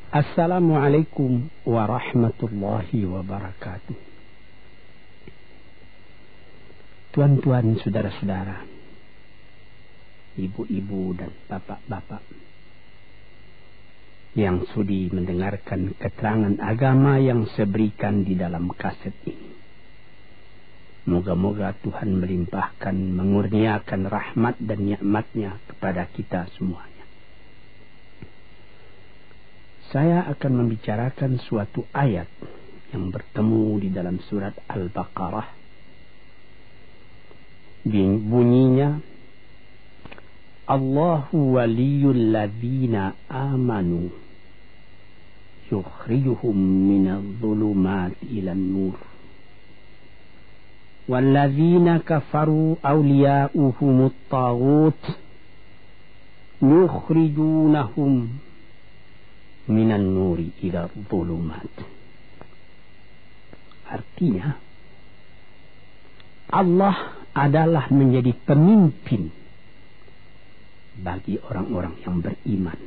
Assalamualaikum warahmatullahi wabarakatuh. Tuan-tuan, saudara-saudara, ibu-ibu dan bapak-bapak yang sudi mendengarkan keterangan agama yang saya berikan di dalam kaset ini. Moga-moga Tuhan melimpahkan, mengurniakan rahmat dan nikmat-Nya kepada kita semuanya. Saya akan membicarakan suatu ayat yang bertemu di dalam surat Al-Baqarah. Bunyinya, Allahu waliyul ladzina amanu yukhrijuhum minadh dhulumati ilan nur walladzina kafaru awliya'uhumut taghut yukhrijunahum minan nuri ila dhulumat. Artinya, Allah adalah menjadi pemimpin bagi orang-orang yang beriman,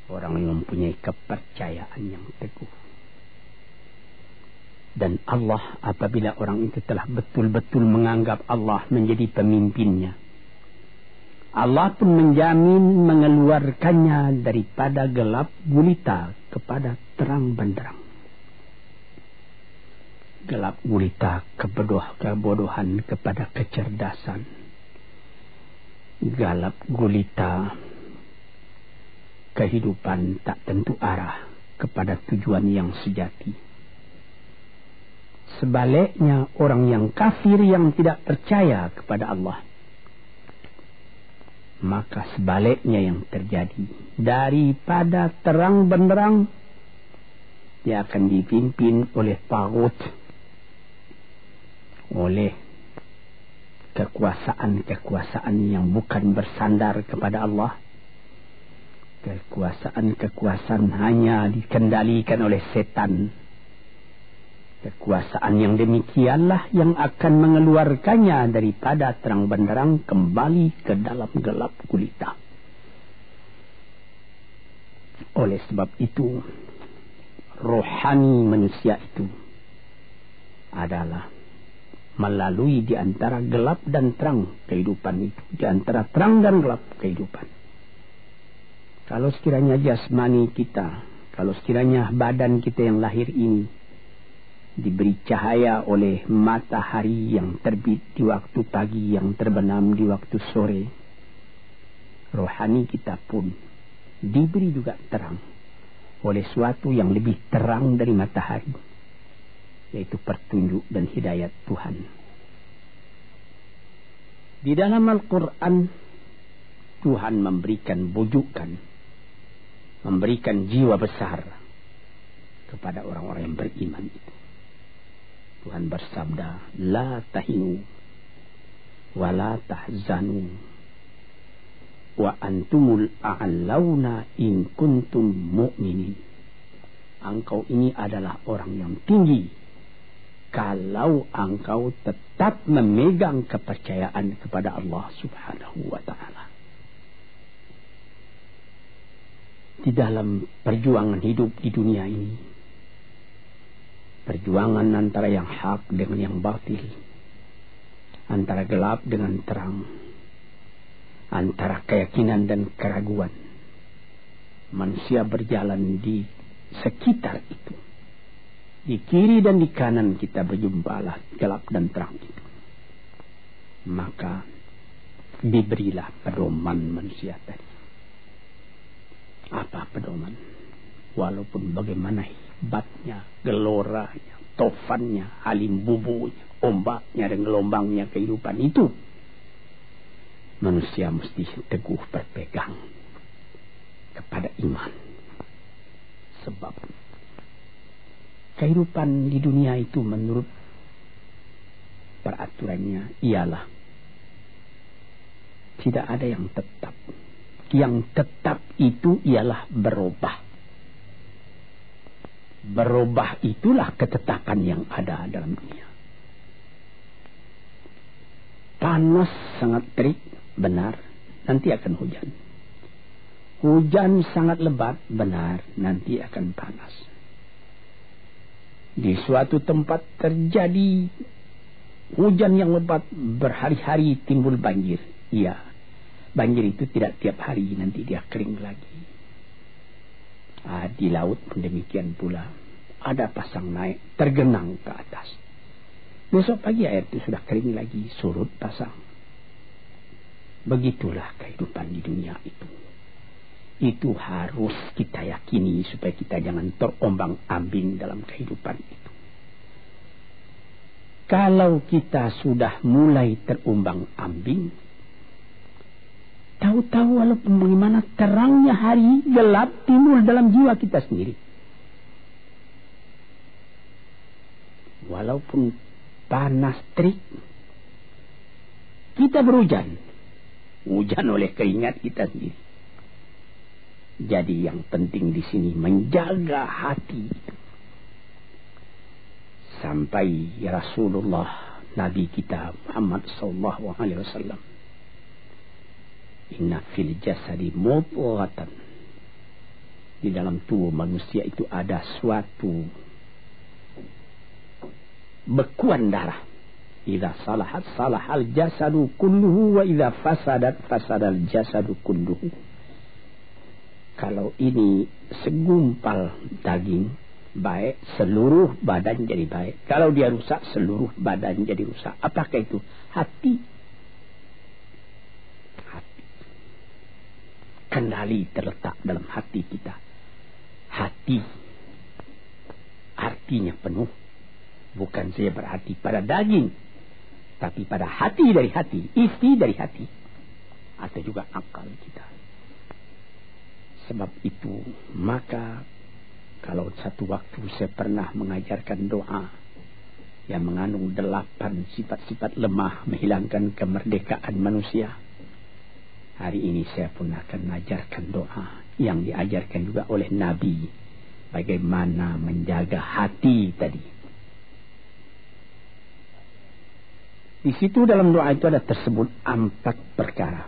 orang yang mempunyai kepercayaan yang teguh. Dan Allah, apabila orang itu telah betul-betul menganggap Allah menjadi pemimpinnya, Allah pun menjamin mengeluarkannya daripada gelap gulita kepada terang benderang. Gelap gulita kebodohan kepada kecerdasan. Gelap gulita kehidupan tak tentu arah kepada tujuan yang sejati. Sebaliknya, orang yang kafir yang tidak percaya kepada Allah, maka sebaliknya yang terjadi, daripada terang benderang dia akan dipimpin oleh taghut, oleh kekuasaan yang bukan bersandar kepada Allah, kekuasaan hanya dikendalikan oleh setan. Kekuasaan yang demikianlah yang akan mengeluarkannya daripada terang benderang kembali ke dalam gelap gulita. Oleh sebab itu, rohani manusia itu adalah melalui di antara gelap dan terang kehidupan itu, di antara terang dan gelap kehidupan. Kalau sekiranya jasmani kita, kalau sekiranya badan kita yang lahir ini diberi cahaya oleh matahari yang terbit di waktu pagi, yang terbenam di waktu sore, rohani kita pun diberi juga terang oleh suatu yang lebih terang dari matahari, yaitu petunjuk dan hidayat Tuhan. Di dalam Al-Quran, Tuhan memberikan bujukan, memberikan jiwa besar kepada orang-orang yang beriman itu. Tuhan bersabda, la tahinu wa la tahzanu wa antumul a'launa in kuntum mu'minin. Engkau ini adalah orang yang tinggi kalau engkau tetap memegang kepercayaan kepada Allah Subhanahu wa ta'ala. Di dalam perjuangan hidup di dunia ini, perjuangan antara yang hak dengan yang batil, antara gelap dengan terang, antara keyakinan dan keraguan, manusia berjalan di sekitar itu. Di kiri dan di kanan kita berjumpalah gelap dan terang itu. Maka diberilah pedoman manusia tadi. Apa pedoman? Walaupun bagaimana hebatnya, geloranya, tofannya, halim bubunya, ombaknya dan gelombangnya kehidupan itu, manusia mesti teguh berpegang kepada iman. Sebab kehidupan di dunia itu menurut peraturannya ialah tidak ada yang tetap. Yang tetap itu ialah berubah. Berubah itulah ketetapan yang ada dalam dunia. Panas sangat terik, benar, nanti akan hujan. Hujan sangat lebat, benar, nanti akan panas. Di suatu tempat terjadi hujan yang lebat, berhari-hari timbul banjir. Iya, banjir itu tidak tiap hari, nanti dia kering lagi. Di laut pun demikian pula. Ada pasang naik, tergenang ke atas. Besok pagi air itu sudah kering lagi, surut pasang. Begitulah kehidupan di dunia itu. Itu harus kita yakini supaya kita jangan terombang-ambing dalam kehidupan itu. Kalau kita sudah mulai terombang-ambing, tahu-tahu walaupun bagaimana terangnya hari, gelap timbul dalam jiwa kita sendiri. Walaupun panas terik, kita berhujan. Hujan oleh keringat kita sendiri. Jadi yang penting di sini menjaga hati. Sampai Rasulullah Nabi kita Muhammad sallallahu alaihi wasallam, inna fil jasadi mudghatan, di dalam tubuh manusia itu ada suatu bekuan darah. Idza salahat salahal jasadu kulluhu wa idza fasadat fasadal jasadu kulluhu. Kalau ini segumpal daging baik, seluruh badan jadi baik. Kalau dia rusak, seluruh badan jadi rusak. Apakah itu? Hati. Hati. Kendali terletak dalam hati kita. Hati artinya penuh. Bukan saja berarti pada daging, tapi pada hati dari hati, isi dari hati, atau juga akal kita. Sebab itu, maka kalau satu waktu saya pernah mengajarkan doa yang mengandung 8 sifat-sifat lemah menghilangkan kemerdekaan manusia. Hari ini saya pun akan mengajarkan doa yang diajarkan juga oleh Nabi, bagaimana menjaga hati tadi. Di situ dalam doa itu ada tersebut 4 perkara.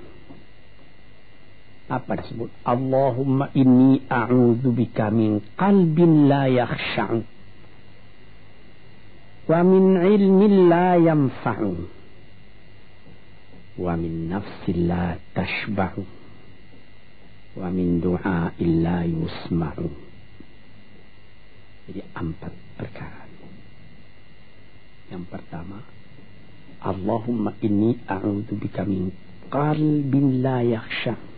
Apa disebut? Allahumma inni a'udzubika min qalbin la yakhsha'u wa min ilmin la yanfa'u wa min nafsin la tashba'u wa min du'a'in la yusma'u. Jadi 4 perkara. Yang pertama, Allahumma inni a'udzubika min qalbin la yakhsha'u.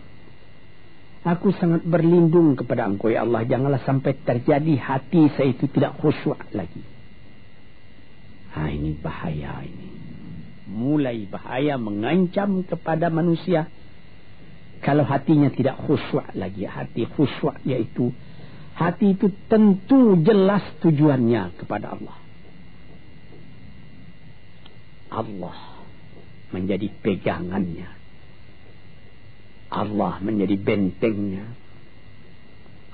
Aku sangat berlindung kepada Engkau ya Allah, janganlah sampai terjadi hati saya itu tidak khusyuk lagi. Ini bahaya ini. Mulai bahaya, mengancam kepada manusia kalau hatinya tidak khusyuk lagi. Hati khusyuk yaitu hati itu tentu jelas tujuannya kepada Allah. Allah menjadi pegangannya. Allah menjadi bentengnya.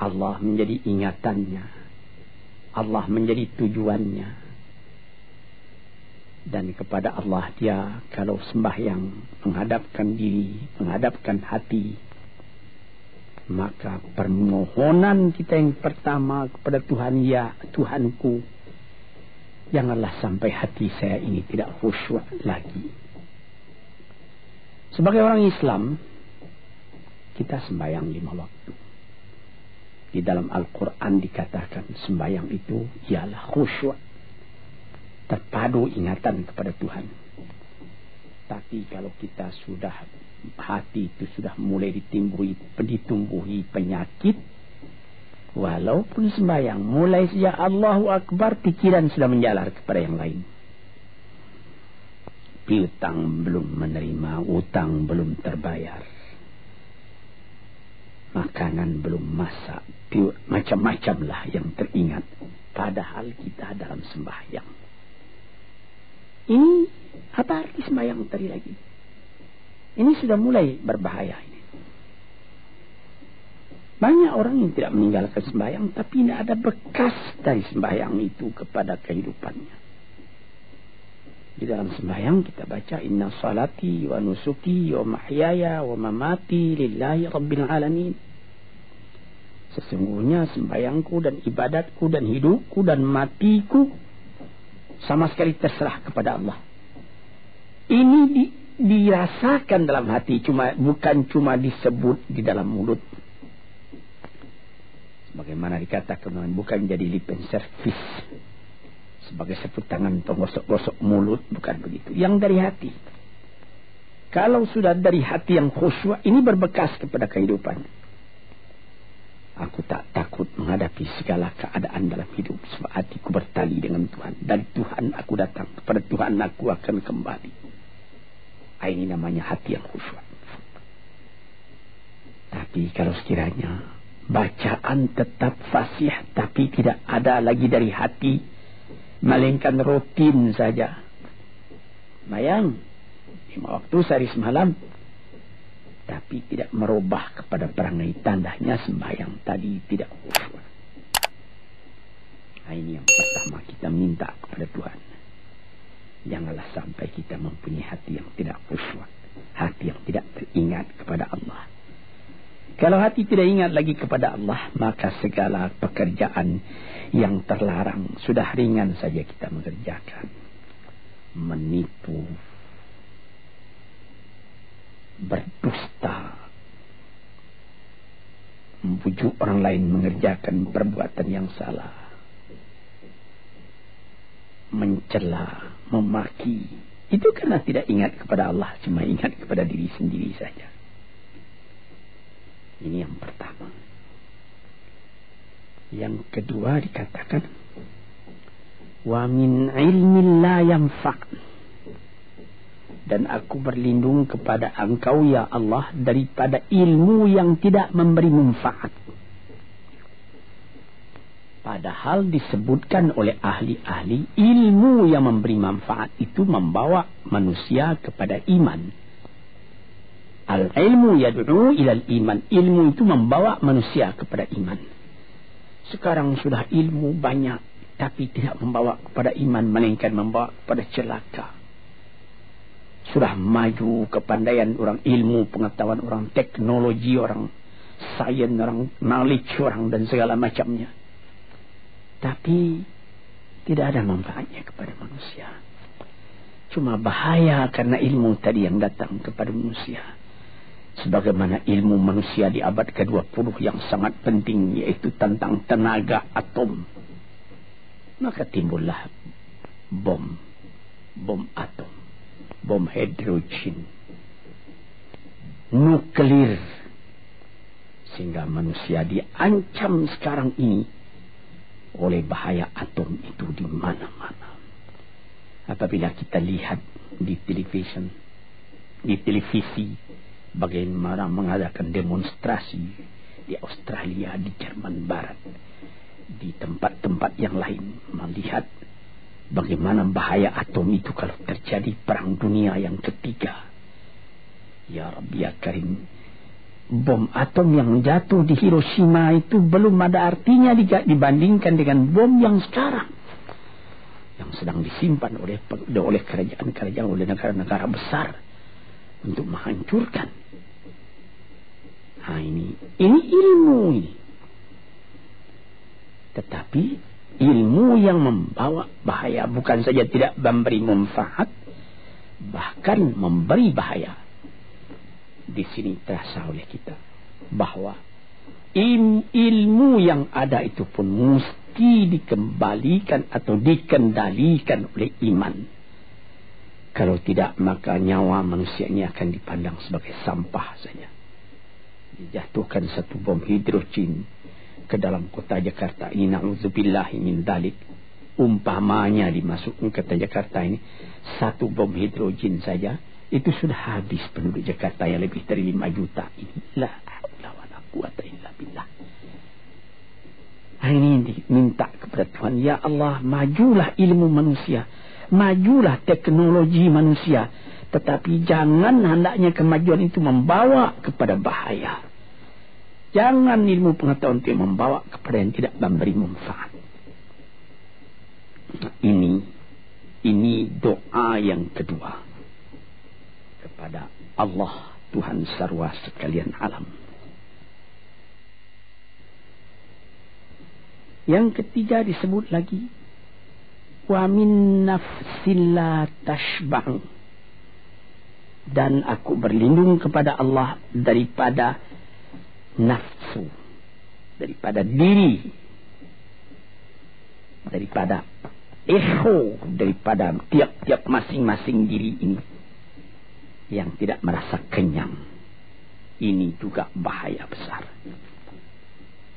Allah menjadi ingatannya. Allah menjadi tujuannya. Dan kepada Allah dia kalau sembahyang menghadapkan diri, menghadapkan hati, maka permohonan kita yang pertama kepada Tuhan, ya Tuhanku, janganlah sampai hati saya ini tidak khusyuk lagi. Sebagai orang Islam, kita sembahyang 5 waktu. Di dalam Al-Quran dikatakan sembahyang itu ialah khusyuk, terpadu ingatan kepada Tuhan. Tapi kalau kita sudah, hati itu sudah mulai ditumbuhi penyakit, walaupun sembahyang, mulai sejak Allahu Akbar, pikiran sudah menjalar kepada yang lain. Piutang belum menerima, utang belum terbayar, makanan belum masak, macam-macam lah yang teringat. Padahal kita dalam sembahyang. Ini apa arti sembahyang tadi lagi? Ini sudah mulai berbahaya ini. Banyak orang yang tidak meninggalkan sembahyang, tapi tidak ada bekas dari sembahyang itu kepada kehidupannya. Di dalam sembahyang kita baca inna salati wa nusuki wa mahyaya wa mamati lillahi rabbil alamin. Sesungguhnya sembahyangku dan ibadatku dan hidupku dan matiku sama sekali terserah kepada Allah. Ini dirasakan dalam hati, bukan cuma disebut di dalam mulut. Bagaimana dikatakan, bukan jadi lip and service sebagai seput tangan penggosok-gosok mulut, bukan begitu. Yang dari hati. Kalau sudah dari hati yang khusyuk, ini berbekas kepada kehidupan. Aku tak takut menghadapi segala keadaan dalam hidup, sebab hatiku bertali dengan Tuhan. Dari Tuhan aku datang, kepada Tuhan aku akan kembali. Ini namanya hati yang khusyuk. Tapi kalau sekiranya bacaan tetap fasih, tapi tidak ada lagi dari hati, melainkan rutin saja. Bayang 5 waktu sehari semalam, tapi tidak merubah kepada perangai, tandanya sembahyang tadi tidak khusyuk. Ini yang pertama kita minta kepada Tuhan. Janganlah sampai kita mempunyai hati yang tidak khusyuk, hati yang tidak teringat kepada Allah. Kalau hati tidak ingat lagi kepada Allah, maka segala pekerjaan yang terlarang sudah ringan saja kita mengerjakan. Menipu, berdusta, membujuk orang lain mengerjakan perbuatan yang salah, mencela, memaki, itu karena tidak ingat kepada Allah, cuma ingat kepada diri sendiri saja. Ini yang pertama. Yang kedua dikatakan, wa min ilmin la yanfa', dan aku berlindung kepada Engkau ya Allah daripada ilmu yang tidak memberi manfaat. Padahal disebutkan oleh ahli-ahli, ilmu yang memberi manfaat itu membawa manusia kepada iman. Al-ilmu yad'u ilal iman. Ilmu itu membawa manusia kepada iman. Sekarang sudah ilmu banyak, tapi tidak membawa kepada iman, melainkan membawa kepada celaka. Sudah maju kepandaian orang, ilmu pengetahuan orang, teknologi orang, sains orang, knowledge orang, dan segala macamnya. Tapi tidak ada manfaatnya kepada manusia. Cuma bahaya karena ilmu tadi yang datang kepada manusia. Sebagaimana ilmu manusia di abad ke-20 yang sangat penting, yaitu tentang tenaga atom. Maka timbullah bom atom, bom hidrogen, nuklir, sehingga manusia diancam sekarang ini oleh bahaya atom itu di mana-mana. Apabila kita lihat di televisi bagaimana mengadakan demonstrasi di Australia, di Jerman Barat, di tempat-tempat yang lain, melihat bagaimana bahaya atom itu kalau terjadi perang dunia yang ketiga. Ya Rabbi ya Karim, bom atom yang jatuh di Hiroshima itu belum ada artinya dibandingkan dengan bom yang sekarang, yang sedang disimpan oleh kerajaan-kerajaan, oleh negara-negara besar untuk menghancurkan. Ini ilmu ini. Tetapi ilmu yang membawa bahaya, bukan saja tidak memberi manfaat, bahkan memberi bahaya. Di sini terasa oleh kita bahwa ilmu yang ada itu pun mesti dikembalikan atau dikendalikan oleh iman. Kalau tidak, maka nyawa manusia ini akan dipandang sebagai sampah saja. Dijatuhkan satu bom hidrogen ke dalam kota Jakarta ini, na'udzubillahi min dzalik, umpamanya dimasukkan ke kota Jakarta ini satu bom hidrogen saja, itu sudah habis penduduk Jakarta yang lebih dari 5 juta ini. La haula wala quwata illa billah. Ini diminta kepada Tuhan, ya Allah, majulah ilmu manusia, majulah teknologi manusia, tetapi jangan hendaknya kemajuan itu membawa kepada bahaya. Jangan ilmu pengetahuan itu membawa kepada yang tidak memberi manfaat. Ini doa yang kedua kepada Allah Tuhan sarwa sekalian alam. Yang ketiga disebut lagi, wa min nafsin la tashba'u, dan aku berlindung kepada Allah daripada nafsu, daripada diri, daripada ego, daripada tiap-tiap masing-masing diri ini yang tidak merasa kenyang. Ini juga bahaya besar.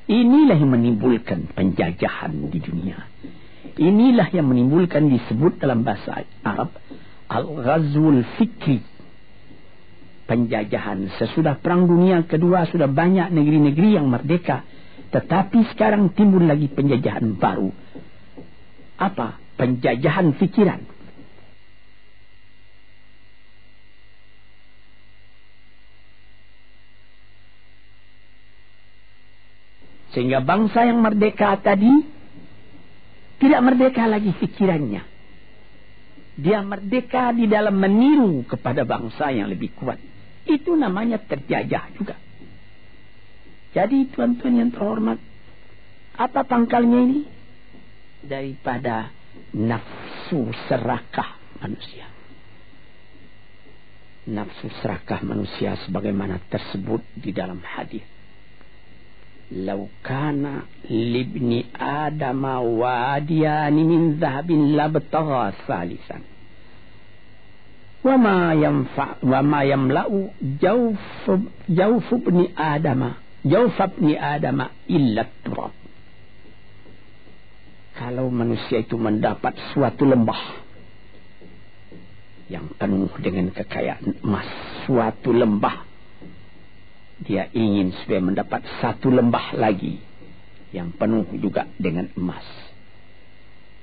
Inilah yang menimbulkan penjajahan di dunia. Inilah yang menimbulkan, disebut dalam bahasa Arab, al-ghazwul fikri, penjajahan. Sesudah Perang Dunia Kedua sudah banyak negeri-negeri yang merdeka, tetapi sekarang timbul lagi penjajahan baru. Apa? Penjajahan fikiran. Sehingga bangsa yang merdeka tadi tidak merdeka lagi fikirannya. Dia merdeka di dalam meniru kepada bangsa yang lebih kuat. Itu namanya terjajah juga. Jadi tuan-tuan yang terhormat, apa pangkalnya ini? Daripada nafsu serakah manusia. Nafsu serakah manusia sebagaimana tersebut di dalam hadis. Lau kana libni adama wadiyani min zahabin labtagha salisan wa ma yamla'u jawf ibni adama illa turab. Kalau manusia itu mendapat suatu lembah yang penuh dengan kekayaan emas, suatu lembah, dia ingin supaya mendapat satu lembah lagi yang penuh juga dengan emas.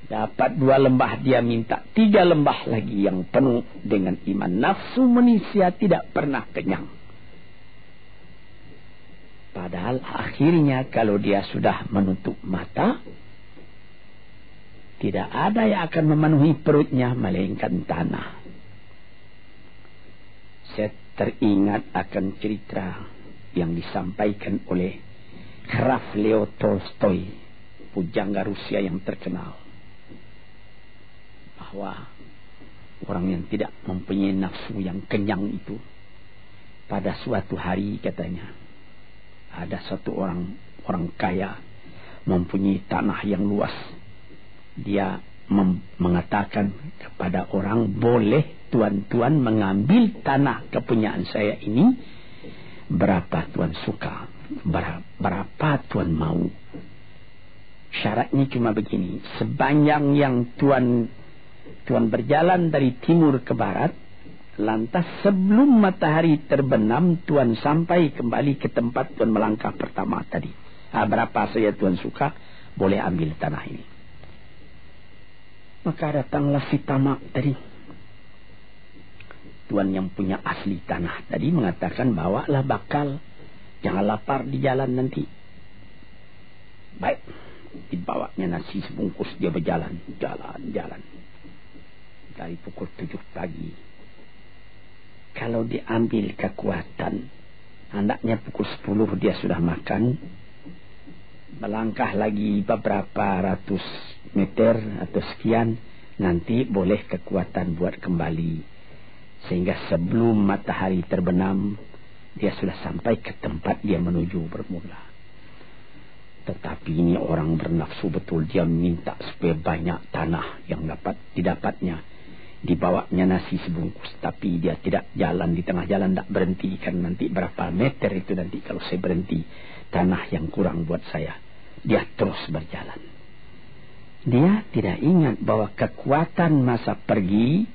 Dapat 2 lembah, dia minta 3 lembah lagi yang penuh dengan iman. Nafsu manusia tidak pernah kenyang. Padahal akhirnya kalau dia sudah menutup mata, tidak ada yang akan memenuhi perutnya melainkan tanah. Saya teringat akan cerita yang disampaikan oleh Graf Leo Tolstoy, pujangga Rusia yang terkenal, bahwa orang yang tidak mempunyai nafsu yang kenyang itu, pada suatu hari katanya, ada satu orang kaya mempunyai tanah yang luas. Dia mengatakan kepada orang, boleh tuan-tuan mengambil tanah kepunyaan saya ini, berapa tuan suka, berapa tuan mau. Syaratnya cuma begini, sepanjang yang tuan berjalan dari timur ke barat, lantas sebelum matahari terbenam tuan sampai kembali ke tempat tuan melangkah pertama tadi. Berapa saja tuan suka, boleh ambil tanah ini. Maka datanglah si tamak tadi, tuan yang punya asli tanah tadi, mengatakan, bawalah bakal, jangan lapar di jalan nanti. Baik, dibawanya nasi sebungkus, dia berjalan, jalan dari pukul 7 pagi. Kalau diambil kekuatan, hendaknya pukul 10 dia sudah makan, melangkah lagi beberapa ratus meter atau sekian, nanti boleh kekuatan buat kembali. Sehingga sebelum matahari terbenam, dia sudah sampai ke tempat dia menuju bermula. Tetapi ini orang bernafsu betul. Dia minta supaya banyak tanah yang didapatnya. Dibawanya nasi sebungkus, tapi dia tidak jalan di tengah jalan, tidak berhenti. Kan nanti berapa meter itu nanti kalau saya berhenti, tanah yang kurang buat saya. Dia terus berjalan. Dia tidak ingat bahwa kekuatan masa pergi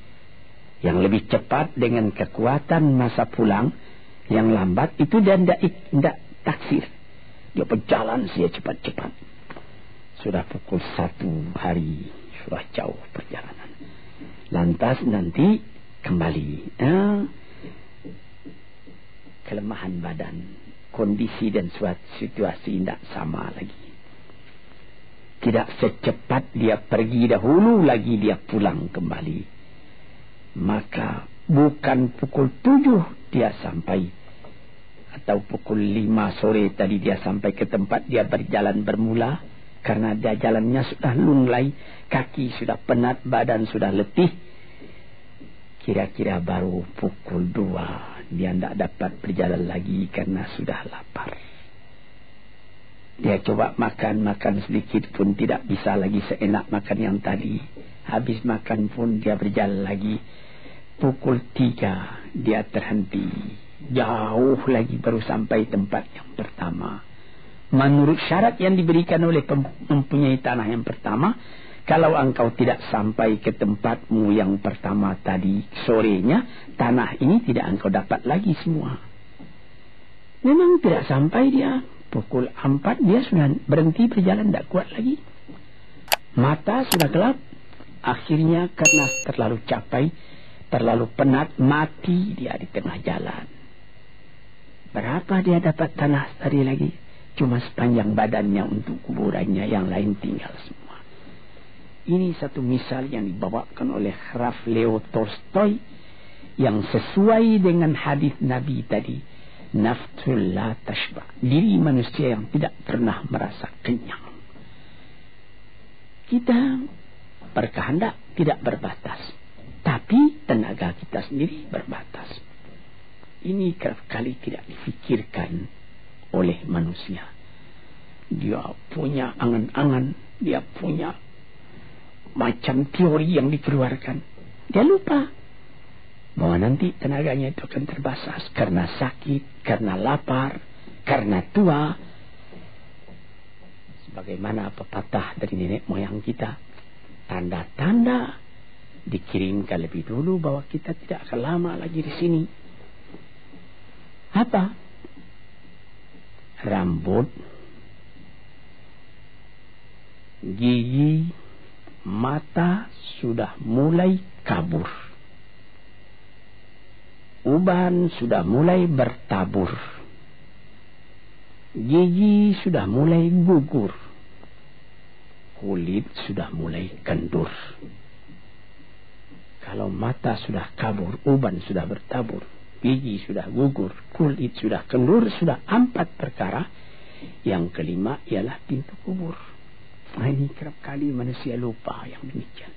yang lebih cepat dengan kekuatan masa pulang yang lambat itu, dia tidak taksir. Dia berjalan saja cepat-cepat. Sudah pukul 1 hari, sudah jauh perjalanan. Lantas nanti kembali. Kelemahan badan, kondisi dan suatu situasi tidak sama lagi. Tidak secepat dia pergi dahulu lagi dia pulang kembali. Maka bukan pukul 7 dia sampai, atau pukul 5 sore tadi dia sampai ke tempat dia berjalan bermula. karena dia jalannya sudah lunglai, kaki sudah penat, badan sudah letih. Kira-kira baru pukul 2 dia tidak dapat berjalan lagi karena sudah lapar. Dia coba makan sedikit pun tidak bisa lagi seenak makan yang tadi. Habis makan pun dia berjalan lagi. Pukul 3 dia terhenti. Jauh lagi baru sampai tempat yang pertama. Menurut syarat yang diberikan oleh mempunyai tanah yang pertama, kalau engkau tidak sampai ke tempatmu yang pertama tadi sorenya, tanah ini tidak engkau dapat lagi semua. Memang tidak sampai dia. Pukul 4 dia sudah berhenti berjalan, tidak kuat lagi. Mata sudah gelap. Akhirnya karena terlalu capek, terlalu penat, mati dia di tengah jalan. Berapa dia dapat tanah tadi lagi? Cuma sepanjang badannya untuk kuburannya, yang lain tinggal semua. Ini satu misal yang dibawakan oleh Graf Leo Tolstoy yang sesuai dengan hadis Nabi tadi. Nafsul la tashba, diri manusia yang tidak pernah merasa kenyang. Kita berkehendak tidak berbatas, tapi tenaga kita sendiri berbatas. Ini kerap kali tidak difikirkan oleh manusia. Dia punya angan-angan, dia punya macam teori yang dikeluarkan. Dia lupa bahwa nanti tenaganya itu akan terbasas karena sakit, karena lapar, karena tua. Sebagaimana pepatah dari nenek moyang kita, tanda-tanda dikirimkan lebih dulu bahwa kita tidak akan lama lagi di sini. Apa? Rambut, gigi, mata sudah mulai kabur. Uban sudah mulai bertabur. Gigi sudah mulai gugur. Kulit sudah mulai kendur. Kalau mata sudah kabur, uban sudah bertabur, gigi sudah gugur, kulit sudah kendur, sudah 4 perkara. Yang kelima ialah pintu kubur. Nah, ini kerap kali manusia lupa yang demikian.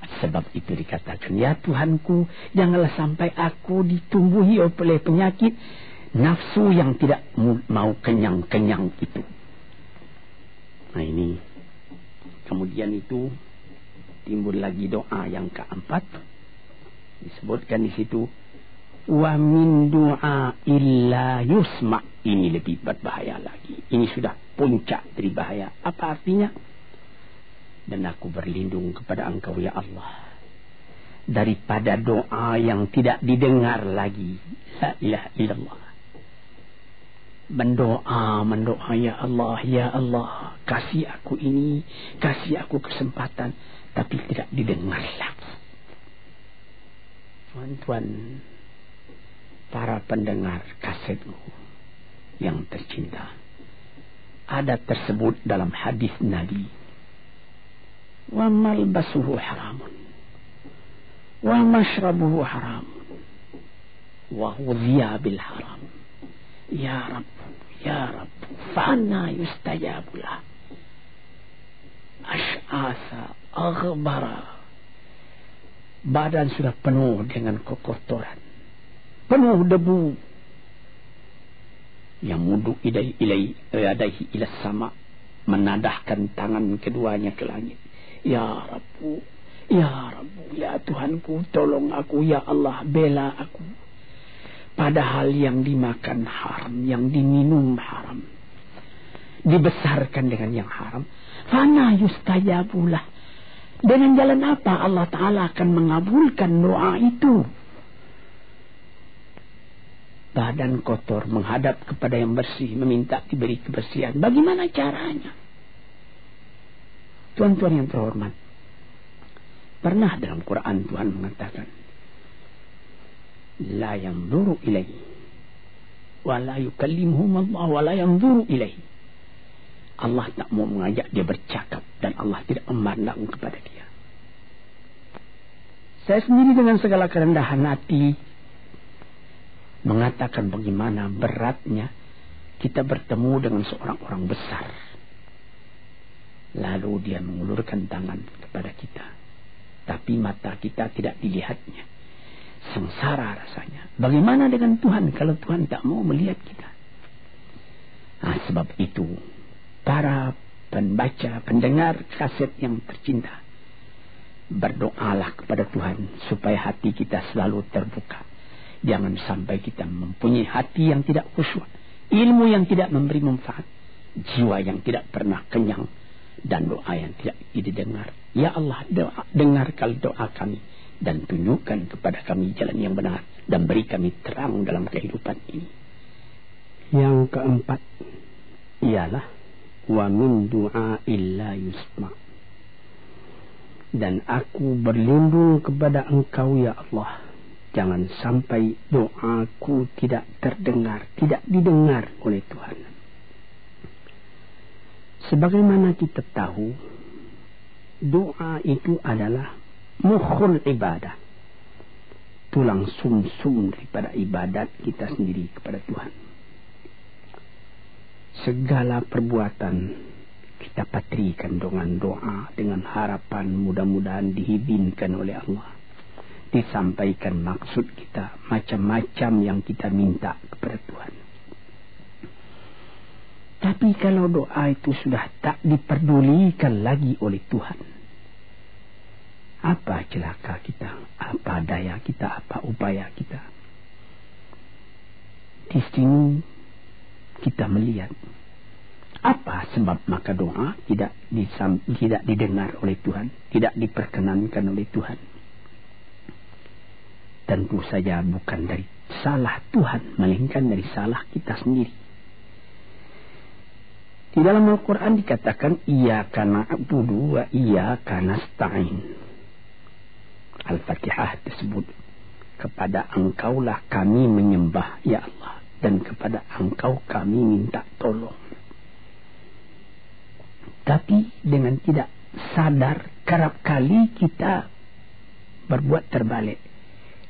Sebab itu dikatakan, ya Tuhanku, janganlah sampai aku ditumbuhi oleh penyakit nafsu yang tidak mau kenyang-kenyang itu. Nah ini, kemudian itu timbul lagi doa yang keempat. Disebutkan di situ, wa min du'a illa yusma. Ini lebih berbahaya lagi. Ini sudah puncak dari bahaya. Apa artinya? Dan aku berlindung kepada Engkau ya Allah daripada doa yang tidak didengar lagi. La ilaha illallah. Mendoa ya Allah, kasih aku ini, kasih aku kesempatan, tapi tidak didengar lagi. Tuan-tuan, para pendengar kasetku yang tercinta, ada tersebut dalam hadis Nabi, wa malbasuhu haramun wa mashrabuhu haramun wa hudhiya bil haram. Ya Rabb, fa'anna yustajabulah. Ash'asa aghbara. Badan sudah penuh dengan kotoran, penuh debu. Yang mudu ilaihi ila sama, menadahkan tangan keduanya ke langit. Ya Rabbu, ya Tuhanku, tolong aku, ya Allah, bela aku. Padahal yang dimakan haram, yang diminum haram, dibesarkan dengan yang haram. Fana yustajabulah. Dengan jalan apa Allah Ta'ala akan mengabulkan doa itu? Badan kotor menghadap kepada yang bersih, meminta diberi kebersihan. Bagaimana caranya? Tuan-tuan yang terhormat, pernah dalam Quran Tuhan mengatakan, la yanzuru ilaihi wa la yukallimuhum Allah wa la yanzuru ilaihi. Allah tak mau mengajak dia bercakap dan Allah tidak memandang kepada dia. Saya sendiri dengan segala kerendahan hati mengatakan bagaimana beratnya kita bertemu dengan seorang orang besar Lalu dia mengulurkan tangan kepada kita, tapi mata kita tidak dilihatnya. Sengsara rasanya. Bagaimana dengan Tuhan kalau Tuhan tak mau melihat kita? Sebab itu, para pembaca, pendengar kaset yang tercinta, berdoalah kepada Tuhan supaya hati kita selalu terbuka. Jangan sampai kita mempunyai hati yang tidak khusyuk, ilmu yang tidak memberi manfaat, jiwa yang tidak pernah kenyang, dan doa yang tidak didengar. Ya Allah, dengarkan doa kami dan tunjukkan kepada kami jalan yang benar dan beri kami terang dalam kehidupan ini. Yang keempat ialah wa min du'a illa yusma. Dan aku berlindung kepada Engkau ya Allah, jangan sampai doaku tidak terdengar, tidak didengar oleh Tuhan. Sebagaimana kita tahu, doa itu adalah mukhul ibadah, tulang sumsum daripada ibadat kita sendiri kepada Tuhan. Segala perbuatan kita patrikan dengan doa, dengan harapan mudah-mudahan diizinkan oleh Allah, disampaikan maksud kita, macam-macam yang kita minta kepada Tuhan. Tapi kalau doa itu sudah tak diperdulikan lagi oleh Tuhan, apa celaka kita, apa daya kita, apa upaya kita? Di sini kita melihat apa sebab maka doa tidak didengar oleh Tuhan, tidak diperkenankan oleh Tuhan. Tentu saja bukan dari salah Tuhan, melainkan dari salah kita sendiri. Di dalam Al-Quran dikatakan iyyaka na'budu wa iyyaka nasta'in. Al-Fatihah tersebut, kepada Engkaulah kami menyembah ya Allah, dan kepada Engkau kami minta tolong. Tapi dengan tidak sadar, kerap kali kita berbuat terbalik.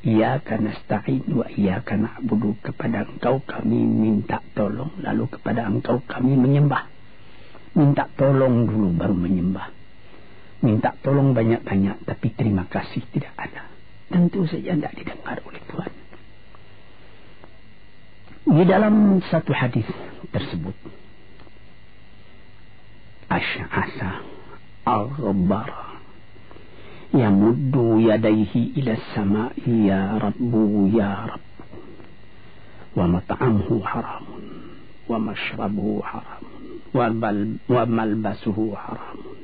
Iyyaka nasta'in wa iyyaka na'budu, kepada Engkau kami minta tolong, lalu kepada Engkau kami menyembah. Minta tolong dulu baru menyembah. Minta tolong banyak-banyak tapi terima kasih tidak ada. Tentu saja tidak didengar oleh Tuhan. Di dalam satu hadis tersebut, Asy'asa al-ghabbara yamuddu yadayhi ila as-sama'i ya rabbu ya rabbu wa mat'amuhu haramun wa mashrabuhu haramun wa malbasuhu haramun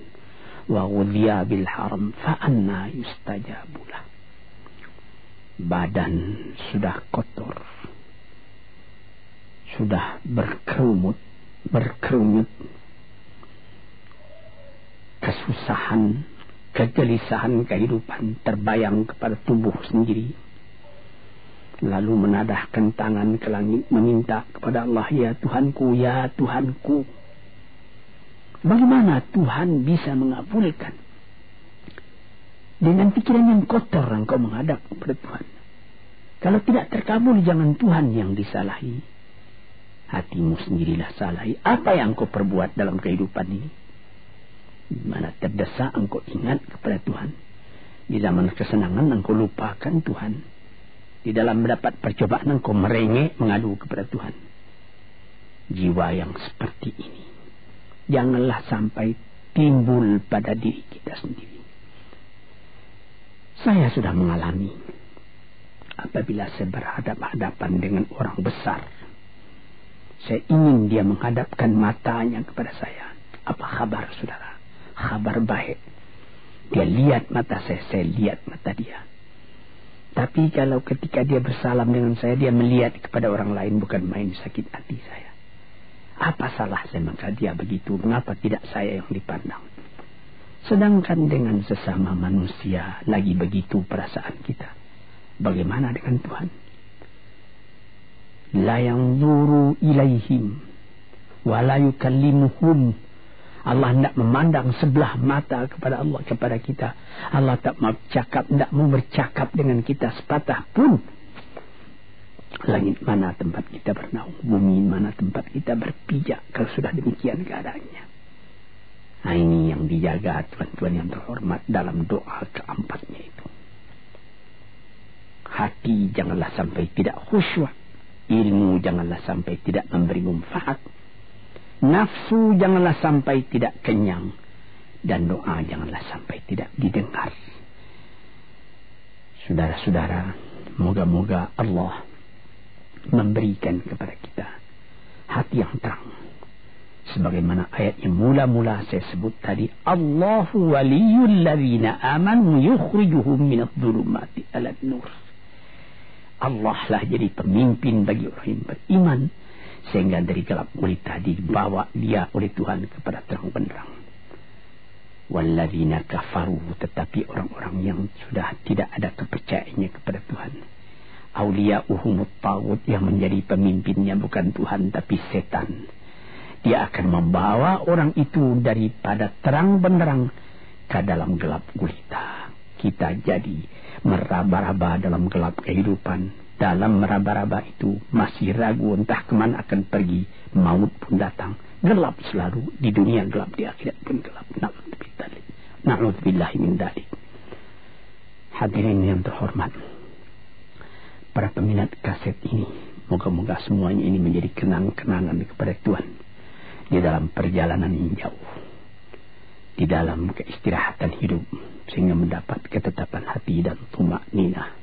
wa ghudhiya bil haram fa anna yustajabulah. Badan sudah kotor, sudah berkerumut, kesusahan, kegelisahan kehidupan terbayang kepada tubuh sendiri. Lalu menadahkan tangan ke langit meminta kepada Allah, ya Tuhanku, ya Tuhanku. Bagaimana Tuhan bisa mengabulkan? Dengan pikiran yang kotor engkau menghadap kepada Tuhan. Kalau tidak terkabul, jangan Tuhan yang disalahi, hatimu sendirilah salahi. Apa yang engkau perbuat dalam kehidupan ini? Di mana terdesak engkau ingat kepada Tuhan. Di zaman kesenangan engkau lupakan Tuhan. Di dalam mendapat percobaan engkau merengek mengadu kepada Tuhan. Jiwa yang seperti ini janganlah sampai timbul pada diri kita sendiri. Saya sudah mengalami apabila saya berhadapan-hadapan dengan orang besar. Saya ingin dia menghadapkan matanya kepada saya. Apa kabar saudara? Kabar baik. Dia lihat mata saya lihat mata dia. Tapi kalau ketika dia bersalam dengan saya, dia melihat kepada orang lain, bukan main sakit hati saya. Apa salah saya maka dia begitu? Mengapa tidak saya yang dipandang? Sedangkan dengan sesama manusia lagi begitu perasaan kita. Bagaimana dengan Tuhan? La yanzuru ilaihim wa la yukallimuhum. Allah tidak memandang sebelah mata kepada Allah, kepada kita. Allah tak mau bercakap, tidak mau bercakap dengan kita sepatah pun. Langit mana tempat kita bernaung, bumi mana tempat kita berpijak kalau sudah demikian keadaannya. Nah, ini yang dijaga tuan-tuan yang terhormat dalam doa keempatnya itu. Hati janganlah sampai tidak khusyuk, ilmu janganlah sampai tidak memberi manfaat, nafsu janganlah sampai tidak kenyang, dan doa janganlah sampai tidak didengar. Saudara-saudara, moga-moga Allah memberikan kepada kita hati yang terang. Sebagaimana ayat yang mula-mula saya sebut tadi, Allahu waliyul ladzina amanu yukhrijuhum minadh dhulumati ilan nur. Allah lah jadi pemimpin bagi orang yang beriman, sehingga dari gelap gulita dibawa dia oleh Tuhan kepada terang benderang. Walladzina kafaru, tetapi orang-orang yang sudah tidak ada kepercayaannya kepada Tuhan, auliya'uhumut taghut, yang menjadi pemimpinnya bukan Tuhan tapi setan. Dia akan membawa orang itu daripada terang benderang ke dalam gelap gulita. Kita jadi meraba-raba dalam gelap kehidupan. Dalam meraba-raba itu masih ragu entah kemana akan pergi. Maut pun datang. Gelap selalu. Di dunia gelap, di akhirat pun gelap. Na'udzubillahi min dzalik. Hadirin yang terhormat, para peminat kaset ini, moga-moga semuanya ini menjadi kenang-kenangan kepada Tuhan di dalam perjalanan yang jauh, di dalam keistirahatan hidup, sehingga mendapat ketetapan hati dan tumakninah.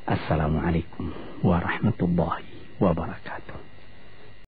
Assalamualaikum warahmatullahi wabarakatuh.